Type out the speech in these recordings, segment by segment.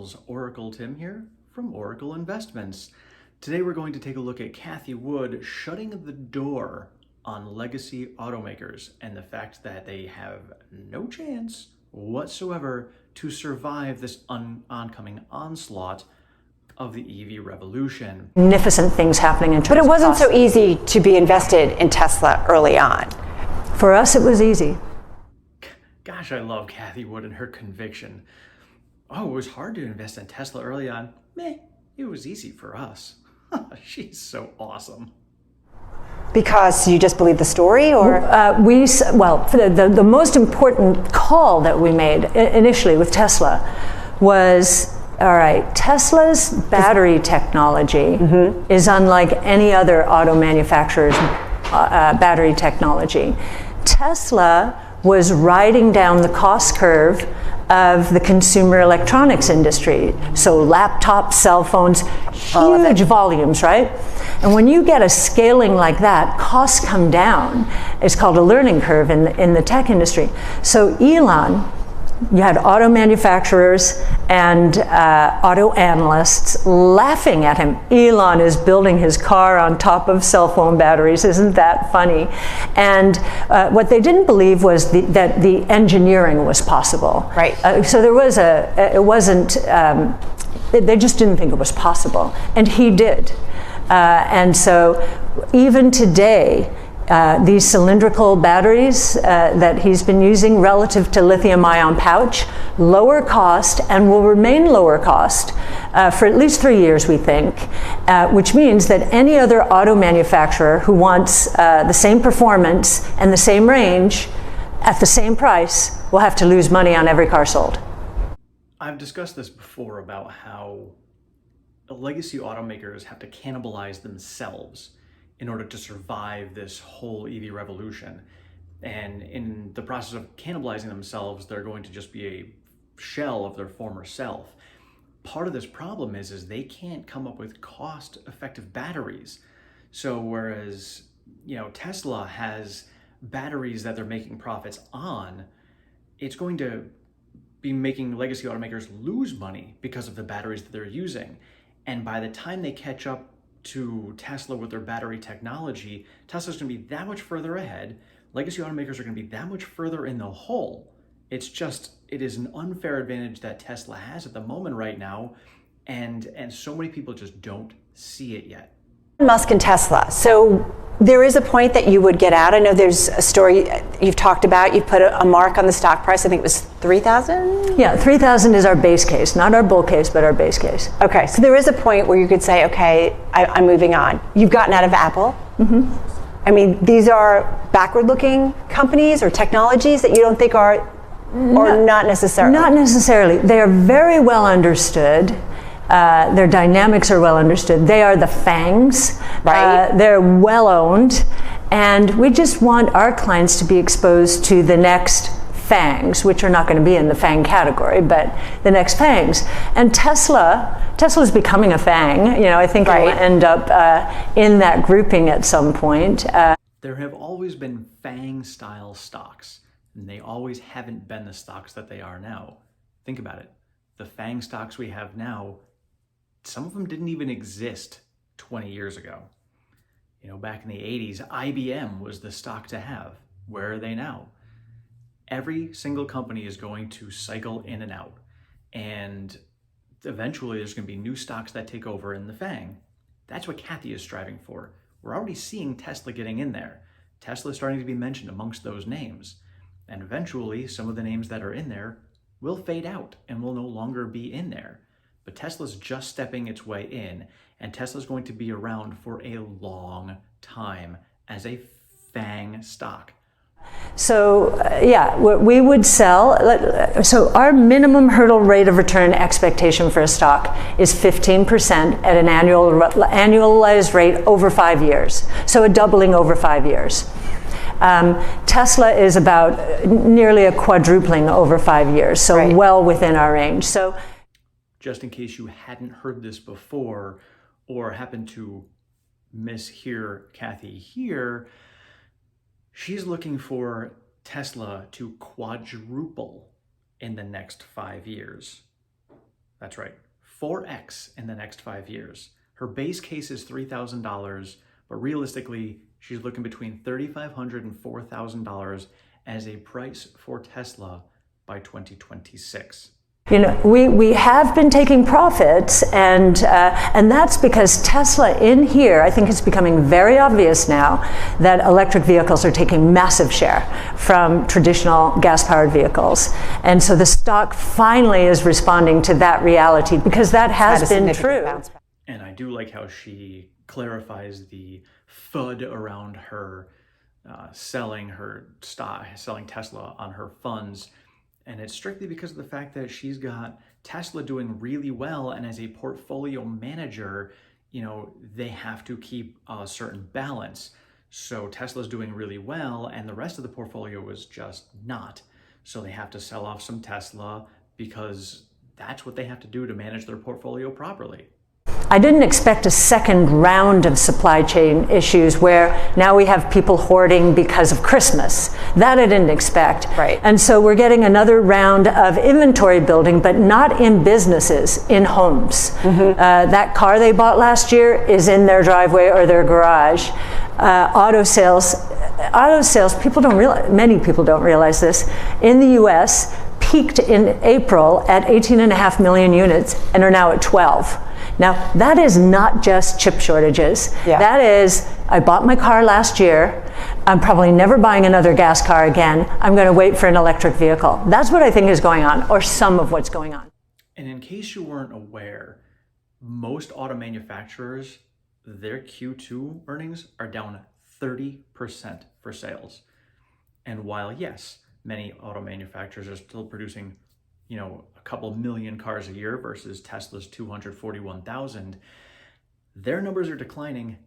Charles, Oracle Tim here from Oracle Investments. Today we're going to take a look at Cathie Wood shutting the door on legacy automakers and the fact that they have no chance whatsoever to survive this oncoming onslaught of the EV revolution. Magnificent things happening in terms But it wasn't of so easy to be invested in Tesla early on. For us, it was easy. Gosh, I love Cathie Wood and her conviction. Oh, it was hard to invest in Tesla early on. Meh, it was easy for us. She's so awesome. Because you just believe the story, or? The most important call that we made initially with Tesla was, all right, Tesla's battery technology is unlike any other auto manufacturer's battery technology. Tesla was riding down the cost curve of the consumer electronics industry. So laptops, cell phones, huge volumes, right? And when you get a scaling like that, costs come down. It's called a learning curve in the tech industry. So Elon, you had auto manufacturers and auto analysts laughing at him. Elon is building his car on top of cell phone batteries. Isn't that funny? And what they didn't believe was that the engineering was possible. Right. So there was they just didn't think it was possible. And he did. And so even today, these cylindrical batteries that he's been using relative to lithium-ion pouch, lower cost and will remain lower cost for at least 3 years, we think, which means that any other auto manufacturer who wants the same performance and the same range at the same price will have to lose money on every car sold. I've discussed this before about how legacy automakers have to cannibalize themselves in order to survive this whole EV revolution. And in the process of cannibalizing themselves, they're going to just be a shell of their former self. Part of this problem is they can't come up with cost-effective batteries. So whereas, Tesla has batteries that they're making profits on, it's going to be making legacy automakers lose money because of the batteries that they're using. And by the time they catch up to Tesla with their battery technology, Tesla's going to be that much further ahead. Legacy automakers are going to be that much further in the hole. It is an unfair advantage that Tesla has at the moment right now, and so many people just don't see it yet. Musk and Tesla. So there is a point that you would get out. I know there's a story you've talked about. You've put a mark on the stock price. I think it was 3,000? Yeah, 3,000 is our base case, not our bull case, but our base case. Okay, so there is a point where you could say, okay, I'm moving on. You've gotten out of Apple. I mean, these are backward-looking companies or technologies that you don't think are, or not necessarily? Not necessarily. They are very well understood. Their dynamics are well understood. They are the FANGs. Right. They're well owned. And we just want our clients to be exposed to the next FANGs, which are not going to be in the FANG category, but the next FANGs. And Tesla's becoming a FANG. I think it will end up in that grouping at some point. There have always been FANG-style stocks, and they always haven't been the stocks that they are now. Think about it. The FANG stocks we have now, some of them didn't even exist 20 years ago. Back in the 80s, IBM was the stock to have. Where are they now? Every single company is going to cycle in and out. And eventually there's going to be new stocks that take over in the FANG. That's what Cathie is striving for. We're already seeing Tesla getting in there. Tesla is starting to be mentioned amongst those names. And eventually some of the names that are in there will fade out and will no longer be in there. But Tesla's just stepping its way in, and Tesla's going to be around for a long time as a FANG stock. So we would sell. So our minimum hurdle rate of return expectation for a stock is 15% at an annualized rate over 5 years. So a doubling over 5 years. Tesla is about nearly a quadrupling over 5 years, so well within our range. So, just in case you hadn't heard this before or happened to mishear Cathie here, she's looking for Tesla to quadruple in the next 5 years. That's right, 4x in the next 5 years. Her base case is $3,000, but realistically, she's looking between $3,500 and $4,000 as a price for Tesla by 2026. You know, we have been taking profits, and that's because Tesla in here, I think it's becoming very obvious now that electric vehicles are taking massive share from traditional gas-powered vehicles. And so the stock finally is responding to that reality, because that has been true. And I do like how she clarifies the FUD around her selling her stock, selling Tesla on her funds. And it's strictly because of the fact that she's got Tesla doing really well, and as a portfolio manager, you know, they have to keep a certain balance. So Tesla's doing really well, and the rest of the portfolio is just not. So they have to sell off some Tesla because that's what they have to do to manage their portfolio properly. I didn't expect a second round of supply chain issues where now we have people hoarding because of Christmas. That I didn't expect. Right. And so we're getting another round of inventory building, but not in businesses, in homes. That car they bought last year is in their driveway or their garage. Auto sales, people don't realize, many people don't realize this, in the US peaked in April at 18.5 million units and are now at 12. Now, that is not just chip shortages. Yeah. That is, I bought my car last year. I'm probably never buying another gas car again. I'm going to wait for an electric vehicle. That's what I think is going on, or some of what's going on. And in case you weren't aware, most auto manufacturers, their Q2 earnings are down 30% for sales. And while, yes, many auto manufacturers are still producing, you know, a couple million cars a year versus Tesla's 241,000, their numbers are declining,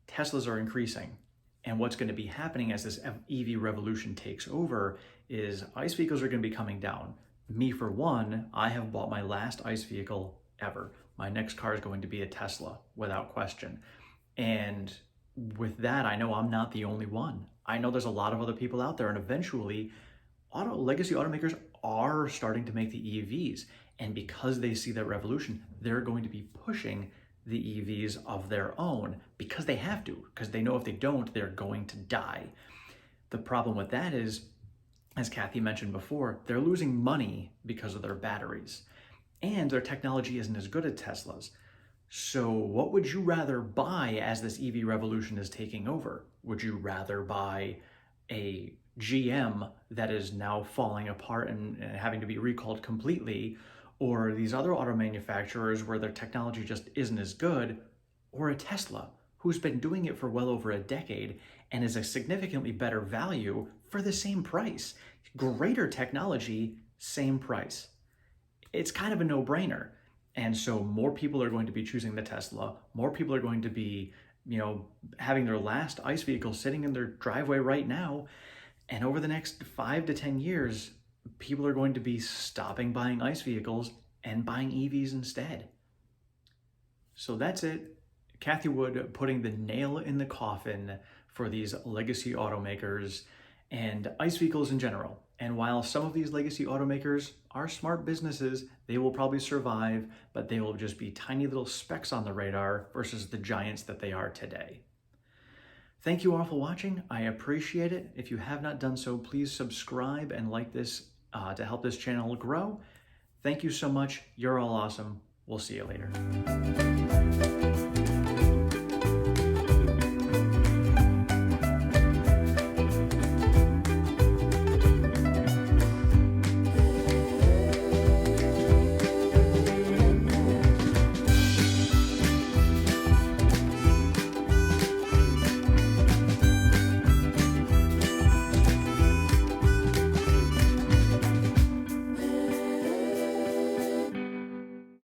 Teslas are increasing. And what's going to be happening as this EV revolution takes over is ICE vehicles are going to be coming down. Me, for one, I have bought my last ICE vehicle ever. My next car is going to be a Tesla, without question. And with that, I know I'm not the only one. I know there's a lot of other people out there, and eventually legacy automakers are starting to make the EVs. And because they see that revolution, they're going to be pushing the EVs of their own because they have to, because they know if they don't, they're going to die. The problem with that is, as Cathie mentioned before, they're losing money because of their batteries, and their technology isn't as good as Tesla's. So what would you rather buy as this EV revolution is taking over? Would you rather buy a GM that is now falling apart and having to be recalled completely, or these other auto manufacturers where their technology just isn't as good, or a Tesla who's been doing it for well over a decade and is a significantly better value for the same price? Greater technology, same price. It's kind of a no-brainer. And so more people are going to be choosing the Tesla. More people are going to be, you know, having their last ICE vehicle sitting in their driveway right now. And over the next 5 to 10 years, people are going to be stopping buying ICE vehicles and buying EVs instead. So that's it. Cathie Wood putting the nail in the coffin for these legacy automakers and ICE vehicles in general. And while some of these legacy automakers are smart businesses, they will probably survive, but they will just be tiny little specks on the radar versus the giants that they are today. Thank you all for watching. I appreciate it. If you have not done so, please subscribe and like this to help this channel grow. Thank you so much. You're all awesome. We'll see you later.